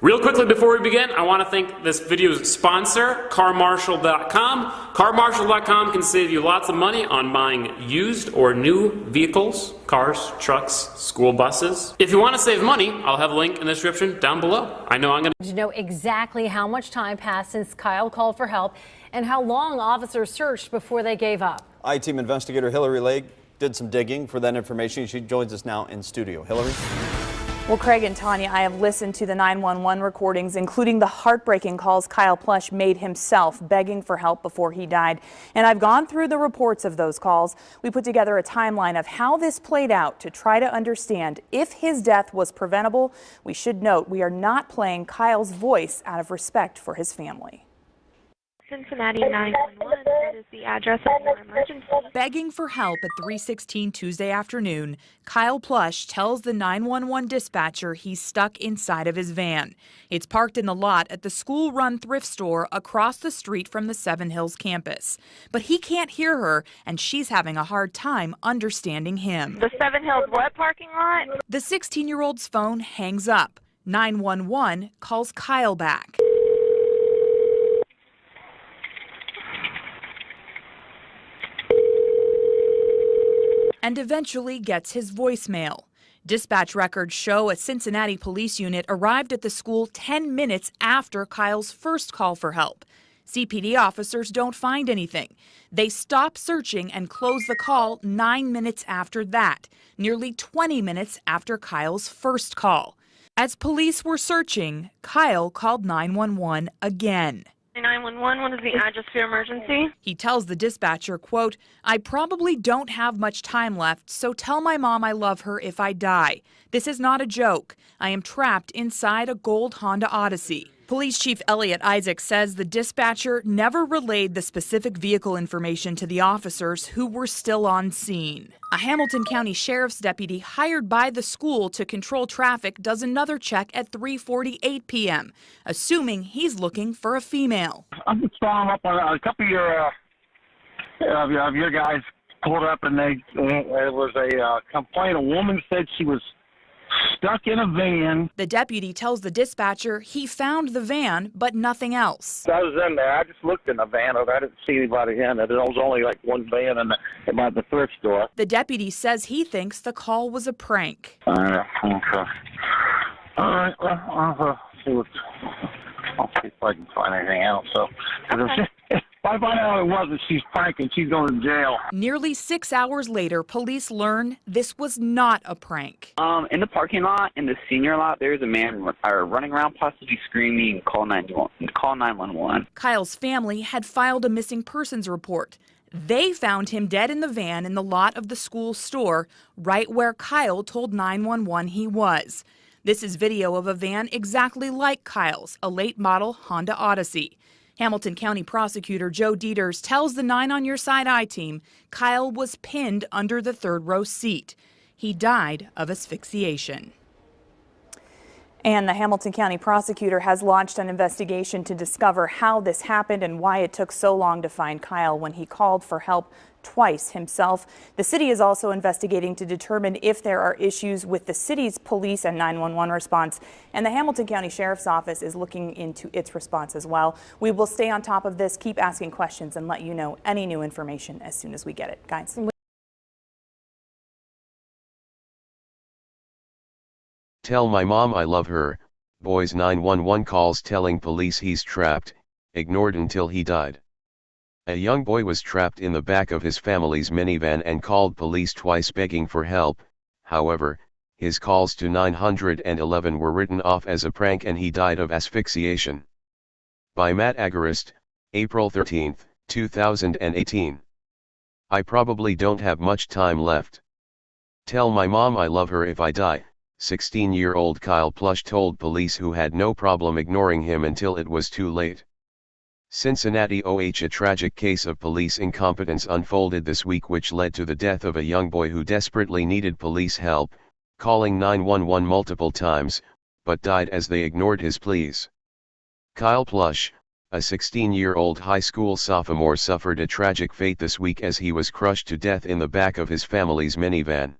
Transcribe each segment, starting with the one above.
Real quickly before we begin, I want to thank this video's sponsor, CarMarshal.com. CarMarshal.com can save you lots of money on buying used or new vehicles, cars, trucks, school buses. If you want to save money, I'll have a link in the description down below. I know I'm going to know exactly how much time passed since Kyle called for help and how long officers searched before they gave up. I-Team investigator Hillary Legg did some digging for that information. She joins us now in studio. Hillary? Well, Craig and Tanya, I have listened to the 911 recordings, including the heartbreaking calls Kyle Plush made himself, begging for help before he died. And I've gone through the reports of those calls. We put together a timeline of how this played out to try to understand if his death was preventable. We should note we are not playing Kyle's voice out of respect for his family. Cincinnati 911, that is the address of your emergency. Begging for help at 3:16 Tuesday afternoon, Kyle Plush tells the 911 dispatcher he's stuck inside of his van. It's parked in the lot at the school-run thrift store across the street from the Seven Hills campus. But he can't hear her, and she's having a hard time understanding him. The Seven Hills what parking lot? The 16-year-old's phone hangs up. 911 calls Kyle back. And eventually gets his voicemail. Dispatch records show a Cincinnati police unit arrived at the school 10 minutes after Kyle's first call for help. CPD officers don't find anything. They stop searching and close the call 9 minutes after that, nearly 20 minutes after Kyle's first call. As police were searching, Kyle called 911 again. 911, what is the address for your emergency? He tells the dispatcher, quote, "I probably don't have much time left, so tell my mom I love her if I die. This is not a joke. I am trapped inside a gold Honda Odyssey." Police Chief Elliot Isaac says the dispatcher never relayed the specific vehicle information to the officers who were still on scene. A Hamilton County Sheriff's deputy hired by the school to control traffic does another check at 3:48 p.m., assuming he's looking for a female. I'm just following up on a couple of your guys pulled up, and there was a complaint. A woman said she was stuck in a van. The deputy tells the dispatcher he found the van, but nothing else. I was in there. I just looked in the van. I didn't see anybody in it. There was only like one van in the thrift store. The deputy says he thinks the call was a prank. Okay. All right. Well, I'll see if I can find anything else. So, if I find out it wasn't, she's pranking. She's going to jail. Nearly 6 hours later, police learn this was not a prank. In the parking lot, in the senior lot, there's a man running around, possibly screaming, call 911. Kyle's family had filed a missing persons report. They found him dead in the van in the lot of the school store, right where Kyle told 911 he was. This is video of a van exactly like Kyle's, a late model Honda Odyssey. Hamilton County Prosecutor Joe Dieters tells the 9 on Your Side I-Team Kyle was pinned under the third row seat. He died of asphyxiation. And the Hamilton County Prosecutor has launched an investigation to discover how this happened and why it took so long to find Kyle when he called for help twice himself. The city is also investigating to determine if there are issues with the city's police and 911 response, and the Hamilton County Sheriff's Office is looking into its response as well. We will stay on top of this, keep asking questions, and let you know any new information as soon as we get it. Guys. Tell my mom I love her. Boy's 911 calls telling police he's trapped, ignored until he died. A young boy was trapped in the back of his family's minivan and called police twice begging for help. However, his calls to 911 were written off as a prank and he died of asphyxiation. By Matt Agarist, April 13, 2018. I probably don't have much time left. Tell my mom I love her if I die. 16-year-old Kyle Plush told police who had no problem ignoring him until it was too late. Cincinnati OH. A tragic case of police incompetence unfolded this week which led to the death of a young boy who desperately needed police help, calling 911 multiple times, but died as they ignored his pleas. Kyle Plush, a 16-year-old high school sophomore, suffered a tragic fate this week as he was crushed to death in the back of his family's minivan.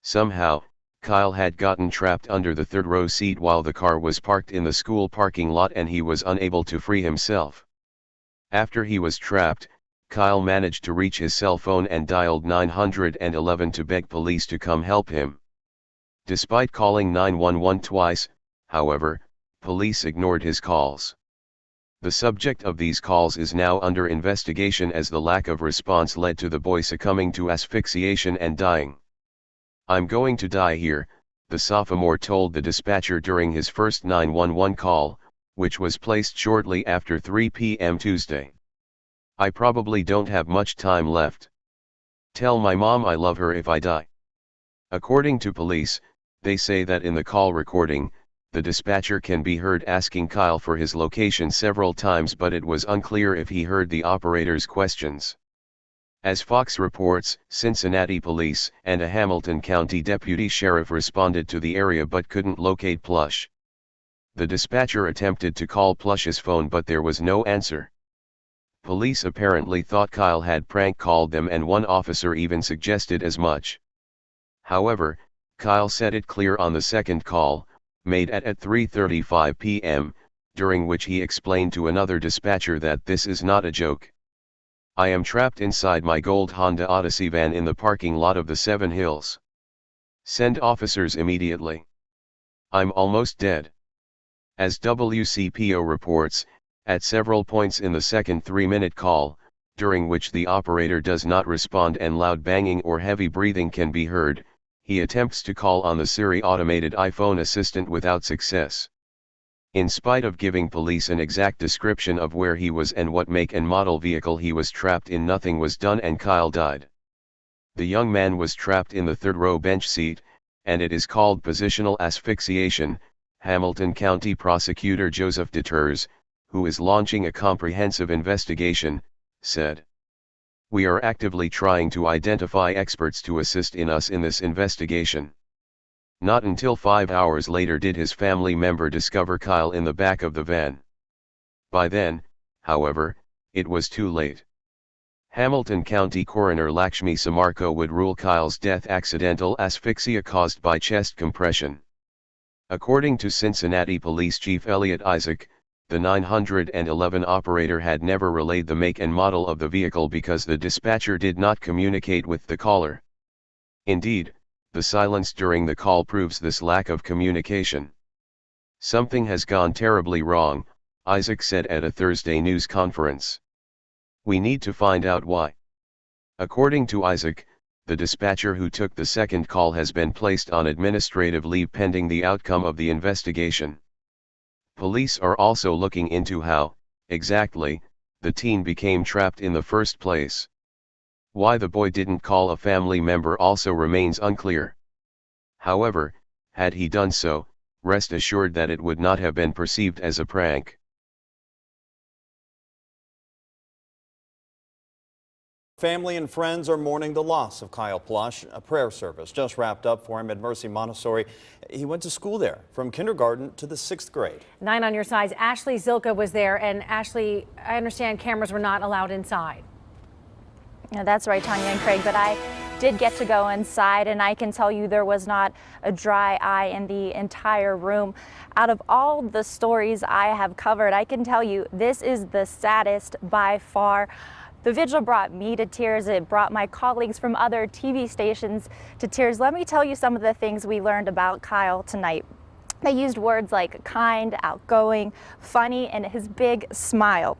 Somehow, Kyle had gotten trapped under the third row seat while the car was parked in the school parking lot and he was unable to free himself. After he was trapped, Kyle managed to reach his cell phone and dialed 911 to beg police to come help him. Despite calling 911 twice, however, police ignored his calls. The subject of these calls is now under investigation as the lack of response led to the boy succumbing to asphyxiation and dying. "I'm going to die here," the sophomore told the dispatcher during his first 911 call, which was placed shortly after 3 p.m. Tuesday. "I probably don't have much time left. Tell my mom I love her if I die." According to police, they say that in the call recording, the dispatcher can be heard asking Kyle for his location several times, but it was unclear if he heard the operator's questions. As Fox reports, Cincinnati police and a Hamilton County deputy sheriff responded to the area but couldn't locate Plush. The dispatcher attempted to call Plush's phone but there was no answer. Police apparently thought Kyle had prank called them and one officer even suggested as much. However, Kyle said it clear on the second call, made at 3:35 p.m., during which he explained to another dispatcher that this is not a joke. "I am trapped inside my gold Honda Odyssey van in the parking lot of the Seven Hills. Send officers immediately. I'm almost dead." As WCPO reports, at several points in the second 3-minute call, during which the operator does not respond and loud banging or heavy breathing can be heard, he attempts to call on the Siri automated iPhone assistant without success. In spite of giving police an exact description of where he was and what make and model vehicle he was trapped in, nothing was done and Kyle died. The young man was trapped in the third-row bench seat, and it is called positional asphyxiation, Hamilton County Prosecutor Joseph Deters, who is launching a comprehensive investigation, said. "We are actively trying to identify experts to assist us in this investigation." Not until 5 hours later did his family member discover Kyle in the back of the van. By then, however, it was too late. Hamilton County Coroner Lakshmi Samarko would rule Kyle's death accidental asphyxia caused by chest compression. According to Cincinnati Police Chief Elliot Isaac, the 911 operator had never relayed the make and model of the vehicle because the dispatcher did not communicate with the caller. Indeed, the silence during the call proves this lack of communication. "Something has gone terribly wrong," Isaac said at a Thursday news conference. "We need to find out why." According to Isaac, the dispatcher who took the second call has been placed on administrative leave pending the outcome of the investigation. Police are also looking into how, exactly, the teen became trapped in the first place. Why the boy didn't call a family member also remains unclear. However, had he done so, rest assured that it would not have been perceived as a prank. Family and friends are mourning the loss of Kyle Plush. A prayer service just wrapped up for him at Mercy Montessori. He went to school there from kindergarten to the 6th grade. 9 on your side's Ashley Zilka was there, and Ashley, I understand cameras were not allowed inside. Yeah, that's right, Tanya and Craig, but I did get to go inside, and I can tell you there was not a dry eye in the entire room. Out of all the stories I have covered, I can tell you this is the saddest by far. The vigil brought me to tears. It brought my colleagues from other TV stations to tears. Let me tell you some of the things we learned about Kyle tonight. They used words like kind, outgoing, funny, and his big smile.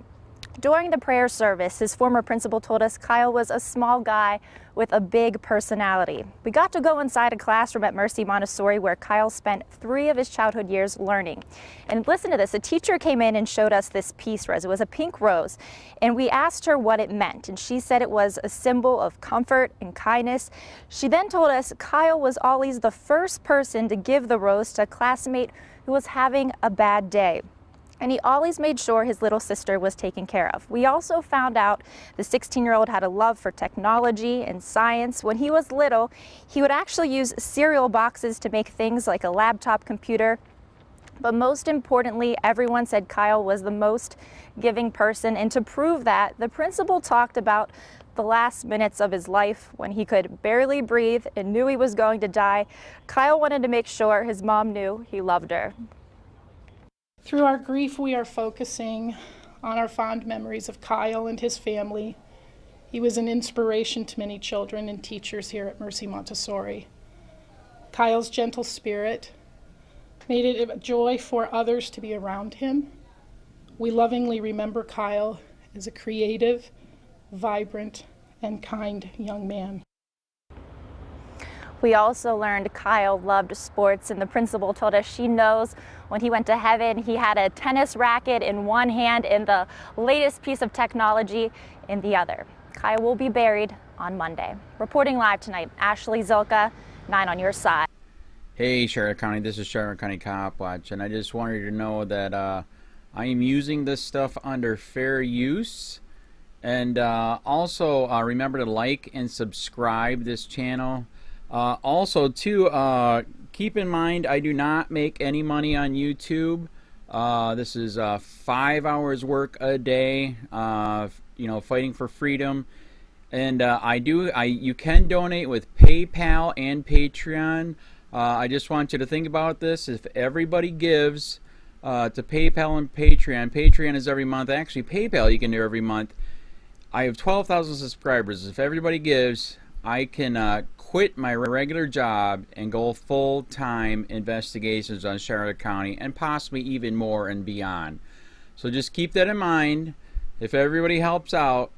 During the prayer service, his former principal told us Kyle was a small guy with a big personality. We got to go inside a classroom at Mercy Montessori where Kyle spent 3 of his childhood years learning. And listen to this, a teacher came in and showed us this peace rose. It was a pink rose, and we asked her what it meant, and she said it was a symbol of comfort and kindness. She then told us Kyle was always the first person to give the rose to a classmate who was having a bad day. And he always made sure his little sister was taken care of. We also found out the 16-year-old had a love for technology and science. When he was little, he would actually use cereal boxes to make things like a laptop computer. But most importantly, everyone said Kyle was the most giving person. And to prove that, the principal talked about the last minutes of his life when he could barely breathe and knew he was going to die, Kyle wanted to make sure his mom knew he loved her. Through our grief, we are focusing on our fond memories of Kyle and his family. He was an inspiration to many children and teachers here at Mercy Montessori. Kyle's gentle spirit made it a joy for others to be around him. We lovingly remember Kyle as a creative, vibrant, and kind young man. We also learned Kyle loved sports, and the principal told us she knows when he went to heaven, he had a tennis racket in one hand and the latest piece of technology in the other. Kyle will be buried on Monday. Reporting live tonight, Ashley Zilka, 9 on your side. Hey Charlotte County, this is Charlotte County COPWATCH, and I just wanted you to know that I am using this stuff under fair use. And also remember to like and subscribe this channel. Also too, keep in mind I do not make any money on YouTube. This is 5 hours work a day, you know, fighting for freedom. And you can donate with PayPal and Patreon. I just want you to think about this. If everybody gives to PayPal and Patreon, Patreon is every month. Actually, PayPal you can do every month. I have 12,000 subscribers. If everybody gives, I can quit my regular job and go full-time investigations on Charlotte County and possibly even more and beyond. So just keep that in mind. If everybody helps out,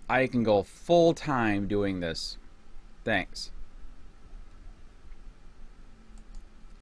I can go full-time doing this. Thanks.